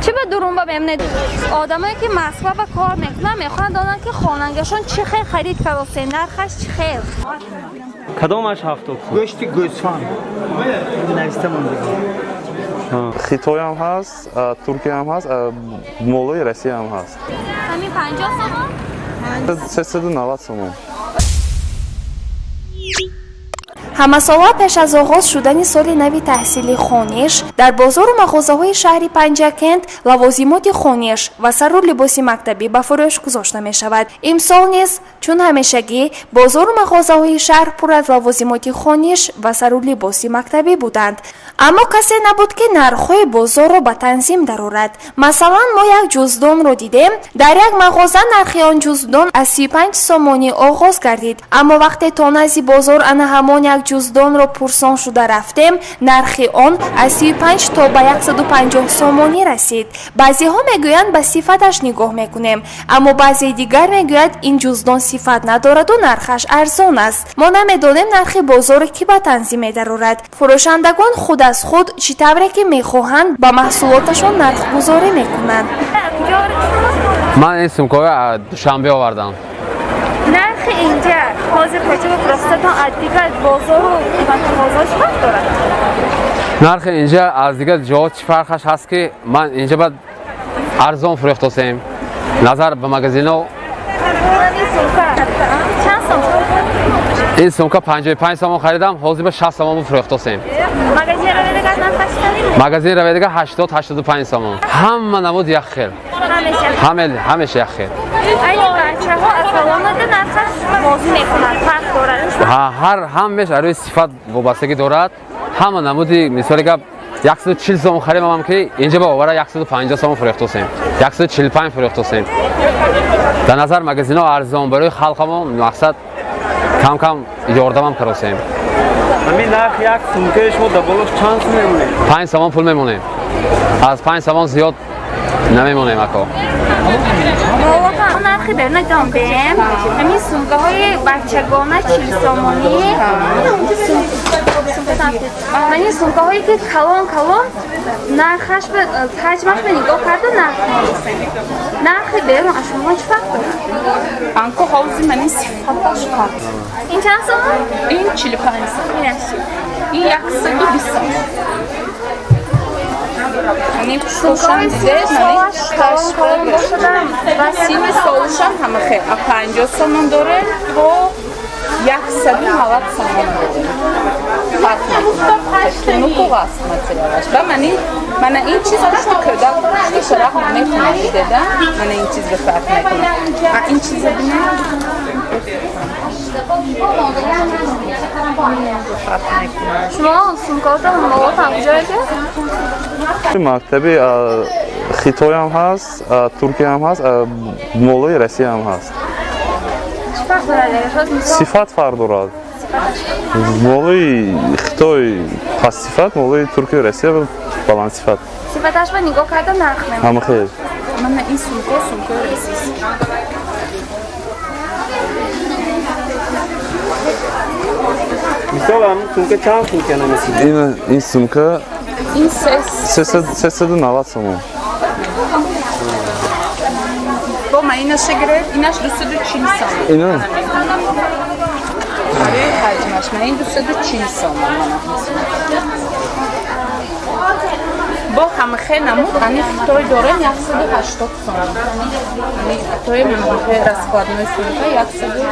چه به درون با بهم آدمایی که مصرف و کار میکنن میخوان دادن که خانگشون چه خیلی خرید کرده نرخش چه خیلی کدامش 70 گوشت گوسفند نوشته مونده خیتای هم هست ترکیه هم هست مولای روسیه هم هست همین 50 سوم 390 سوم ҳамасола пеш аз оғоз шудани соли нави таҳсили хониш дар бозору мағозаҳои шаҳри Панчакент лавозимоти хониш ва сару либоси мактаби ба фурӯш гузошта мешавад. Имсол низ чун ҳамешагӣ бозору мағозаҳои шаҳр пур аз лавозимоти хониш ва сару либоси мактаби буданд. аммо касе набуд ки нархҳои бозорро ба танзим дарорад. Масалан, мо як ҷуздонро дидем. Дар як мағоза нархи он ҷуздон аз 35 сомонӣ оғоз гардид. Аммо вақте то назди бозор ана ҳамон як ҷуздонро пурсон шуда рафтем, нархи он аз 35 то ба 150 сомонӣ расид. Баъзеҳо мегӯянд ба сифаташ нигоҳ мекунем, аммо баъзеи дигар мегӯяд ин ҷуздон сифат надораду нархаш арзон аст. Мо намедонем нархи бозоро ки ба танзим медарорад. Фурӯшандагон худ аз худ чӣ тавре ки мехоҳанд ба маҳсулоташон нархгузорӣ мекунанд. ман ин сумкаро душанбе овардам. нархи инҷа ҳозир поча бифурӯхтатон аз дигар бозору мағозаҳош фарқ дорад? нархи инҷа аз дигар ҷоҳо чӣ фарқаш ҳаст ки ман инҷа баъд арзон фурӯхтасем назар ба магазинҳо. ин сумка 55 сомон харидам, ҳозир ба 60 сомон фурӯхтасем. магазин раведага 80-85 сомон. ҳама навод як хел. ҳамеша як хел. ҳамеш арӯи сифат вобастагӣ дорад. ҳама намуди мисоли гап 140 сомон харимам ки инҷа ба овара 150 сомон фурӯхтасем. 145 фурӯхтасем. дар назар магазинҳо арзон барои халқамон мақсад кам-кам ёрдамам каросем. همین نرخ یک سومکه شما دبالش چند سوم میمونه؟ 5 سوم پول میمونه. از 5 سوم زیاد نمیمونه مکو. نرخی برنه دانبیم همین سومکه های بچگانه 40 سومانی همین سومکه هایی که کلان نرخش به حجمش به نگاه کرده نرخ نرسیم. نرخی برنه شما چه فرق داره؟ انکو حوزی من این صفتاش کرد. این چند سوم؟ این 45 سوم. این 120 سوم. یعنی سوشان دیده من کلان باشدم و سیم سوشان همه خیلی 50 سومون داره و 190 سومون داره. فرق نکنم. اونو کو واسه مثلاش. و من این چیز رو کردم که شرق نمیخونم دیدم. من این چیز رو فرق نکنم. این چیز ببینم. شما سومکات مولات هم کجایده؟ مکتبی خیتای هم هست، ترکیه هم هست، مولای روسیه هم هست. چه فرق داره؟ صفت فرق دارد. مولای خیتای پس صفت، مولای ترکیه و روسیه بالان صفت. صفتش به نگاه کرده نرخ نمیده. همه خیلی. من این سومکا رسیست. مثال همون سومکه چند سومکه نمیسید؟ این سومکه این 390 سومون. با من اینش گرفت، اینش 240 سومون. اینو؟ آره حجمش من این 240 سومون. با همه خیلی نمود، یعنی خطای داره 180 سومون. یعنی خطای من رسکاد نویسونکه 180 дар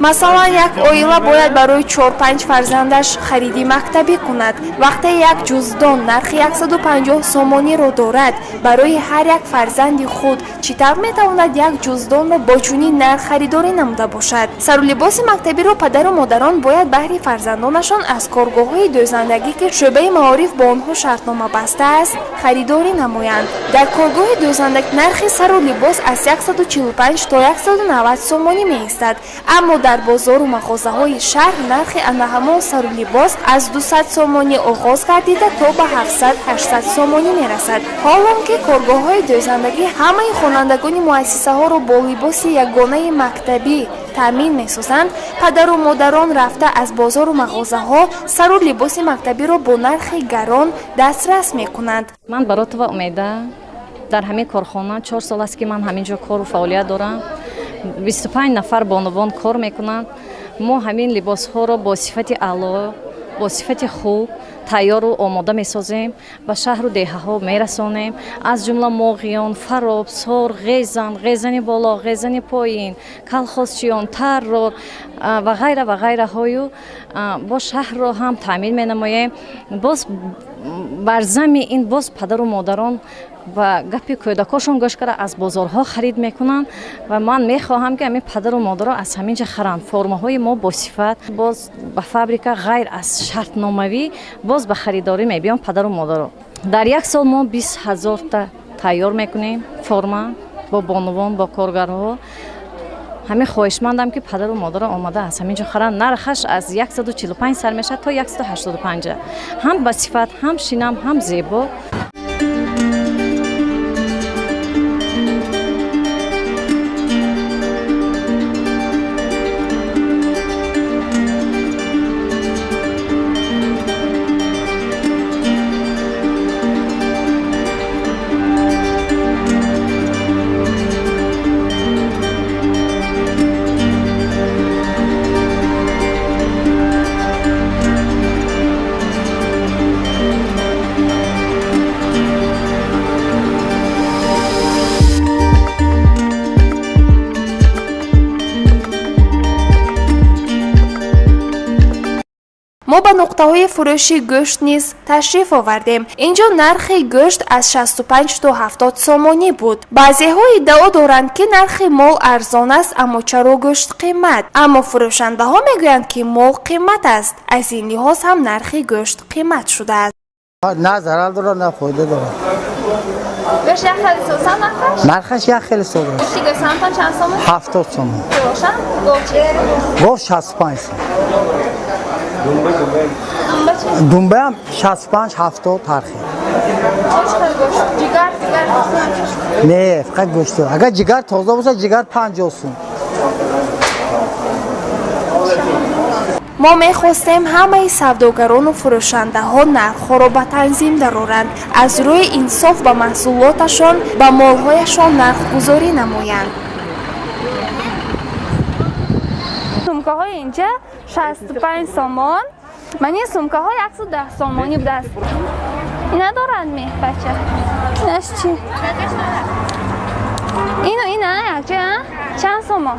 масалан як оила бояд барои 4-5 фарзандаш хариди мактаби кунад. вақте як ҷуздон нархи 150 сомониро дорад, барои ҳар як фарзанди худ чӣ тавр метавонад як ҷуздонро бо чунин нарх харидорӣ намуда бошад? Сару либоси мактабиро падару модарон бояд баҳри фарзандонашон аз коргоҳҳои дӯзандагӣ ки шӯъбаи маориф бо онҳо шартнома баста аст харидорӣ намоянд. дар коргоҳи дӯзандагӣ нархи сару либос аз 145 то 190 сомонӣ меистад, аммо дар бозору мағозаҳои шаҳр нархи анаҳамон сару либос аз 200 сомонӣ оғоз гардида то ба 700-800 сомонӣ мерасад. ҳолон ки коргоҳҳои дӯзандагӣ ҳамаи хонандагони муассисаҳоро бо либоси ягонаи мактабӣ таъмин месозанд, падару модарон рафта аз бозору мағозаҳо сару либоси мактабиро бо нархи гарон дастрас мекунанд. ман баротова умеда дар ҳамин корхона 4 сол аст ки ман ҳаминҷо кору фаъолият дорам. 25 нафар бонувон кор мекунанд. мо ҳамин либосҳоро бо сифати аъло, бо сифати хуб тайёру омода месозем, ба шаҳру деҳаҳо мерасонем. аз ҷумла моғиён, фароб, сор, ғезан, ғезани боло, ғезани поин, калхозчиён, таррор ва ғайра ва ғайраҳою бо шаҳрро ҳам таъмин менамоем. боз бар зами ин боз падару модарон ва гапи кӯдакошон гӯш карда аз бозорҳо харид мекунанд ва ман мехоҳам ки ҳамин падару модаро аз ҳамин ҷа харанд. формаҳои мо босифат боз ба фабрика ғайр аз шартномавӣ боз ба харидорӣ мебиён падару модаро. дар як сол мо 20 000 та тайёр мекунем форма бо бонувон, бо коргарҳо. ҳамин хоҳишмандам ки падару модаро омада аз ҳамин ҷо харанд. нархаш аз 145 сар мешавад то 185. ҳам ба сифат, ҳам шинам, ҳам зебо. мо ба нуқтаҳои фурӯши гӯшт низ ташриф овардем. инҷо нархи гӯшт аз 65 то 70 сомонӣ буд. баъзеҳо иддао доранд ки нархи мол арзон аст, аммо чаро гӯшт қимат? аммо фурӯшандаҳо мегӯянд ки мол қимат аст. аз ин лиҳоз ҳам нархи гӯшт қимат шудааст. نه ضرر داره نه فایده داره. گوشت یک خیلی سوزن نخواهش؟ نرخش یک خیلی سوزن. گوشتی گوشتن تا چند سومن؟ 70 سومن. روشن؟ گوشت؟ گوشت 65 سومن. دنبه چی؟ دنبه هم 65 70 ترخی. چقدر گوشت؟ جگر نه فقط گوشت. اگر جگر تازه باشه جگر 50 سومن. мо мехостем ҳамаи савдогарону фурӯшандаҳо нархҳоро ба танзим дароранд, аз рӯи инсоф ба маҳсулоташон ба молҳояшон нархгузорӣ намоянд. сумкаҳои инҷа 65 сомон. ман ин сумкаҳо 110 сомонӣ будааст. ина доранд мех бача? инаш чӣ? ину ина якҷа чанд сомон?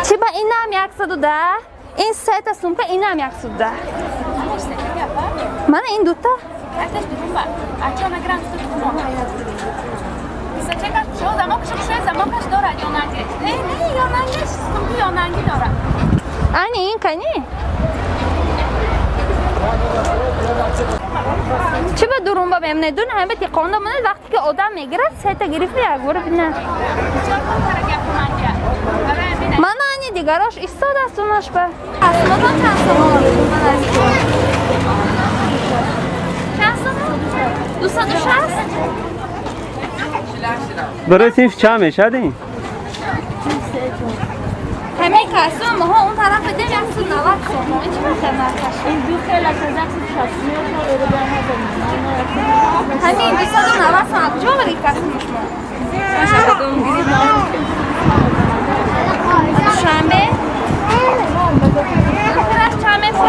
چی با این هم 110 این سه تا سومکا این هم 110 من این دوتا انی این کنی چی با درون با بهم ندون همه تیقانده مونه وقتی که آدم میگیره سه تا گرفتی یک باره بینه من انی دیگراش ایستاد است اوناش به اصلا چند سومون چند سومون؟ 260 برای سیف چه میشه دین؟ همه کسوم ها اون طرف دیم 190 سومون این چی باشه نرخش؟ این دو خیلی از 160 همین 290 سومون کجا بری کسومش ما؟ شنبه خودش چند متر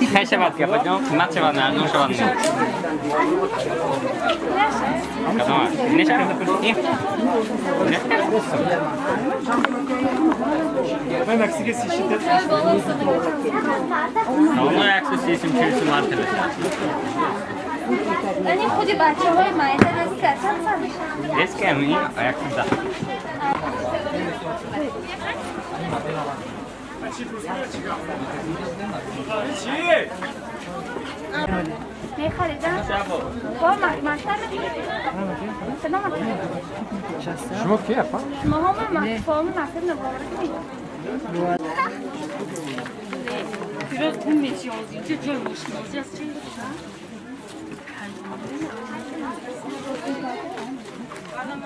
خشبت که بجام قیمت شود نردون شود کدام نشه این من مکسیک سیشیده اونو یکسو سیسیم چیزی مارتل یعنی خودی بچه های مایده ریسک اصلا سمیشن ریسک همین یکسو ده میخریدم؟ با مکتب سنا مکتب شما کی افا؟ شما هم فاهم مکتب نباوره کنید biraz bu meşyazı görmüşsünüz ya şey Adamı